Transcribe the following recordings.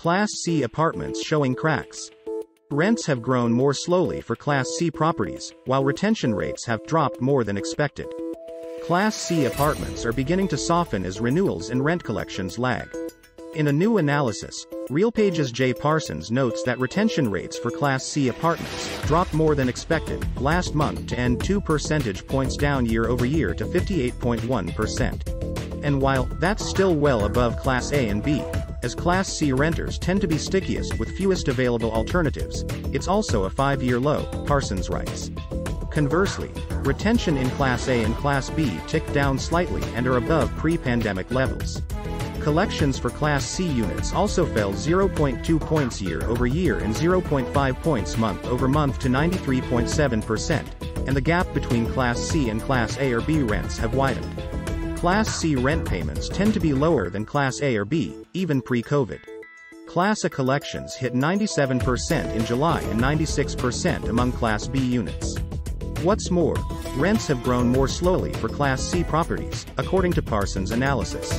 Class C apartments showing cracks. Rents have grown more slowly for Class C properties, while retention rates have dropped more than expected. Class C apartments are beginning to soften as renewals and rent collections lag. In a new analysis, RealPage's Parsons notes that retention rates for Class C apartments dropped more than expected last month to end 2 percentage points down year-over-year to 58.1%. And while that's still well above Class A and B, as Class C renters tend to be stickiest with fewest available alternatives, it's also a 5-year low, Parsons writes. Conversely, retention in Class A and Class B ticked down slightly and are above pre-pandemic levels. Collections for Class C units also fell 0.2 points year-over-year and 0.5 points month-over-month to 93.7%, and the gap between Class C and Class A or B rents have widened. Class C rent payments tend to be lower than Class A or B, even pre-COVID. Class A collections hit 97% in July and 96% among Class B units. What's more, rents have grown more slowly for Class C properties, according to Parsons' analysis.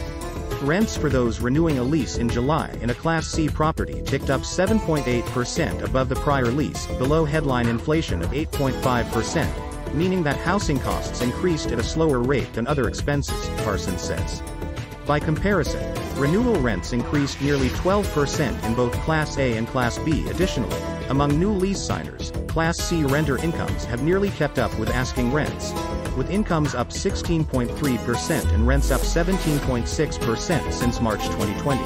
Rents for those renewing a lease in July in a Class C property ticked up 7.8% above the prior lease, below headline inflation of 8.5%. Meaning that housing costs increased at a slower rate than other expenses, Parsons says. By comparison, renewal rents increased nearly 12% in both Class A and Class B. Additionally, among new lease signers, Class C renter incomes have nearly kept up with asking rents, with incomes up 16.3% and rents up 17.6% since March 2020.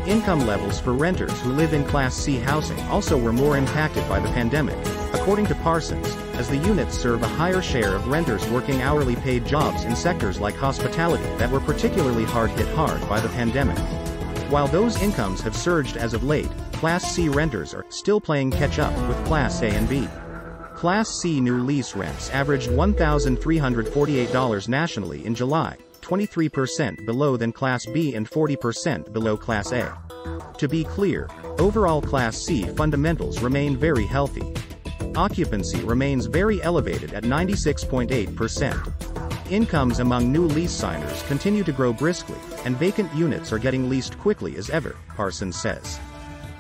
Income levels for renters who live in Class C housing also were more impacted by the pandemic, according to Parsons, as the units serve a higher share of renters working hourly paid jobs in sectors like hospitality that were particularly hit hard by the pandemic. While those incomes have surged as of late, Class C renters are still playing catch-up with Class A and B. Class C new lease rents averaged $1,348 nationally in July, 23% below than Class B and 40% below Class A. To be clear, overall Class C fundamentals remain very healthy. Occupancy remains very elevated at 96.8%. Incomes among new lease signers continue to grow briskly, and vacant units are getting leased quickly as ever, Parsons says.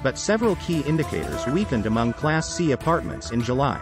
But several key indicators weakened among Class C apartments in July.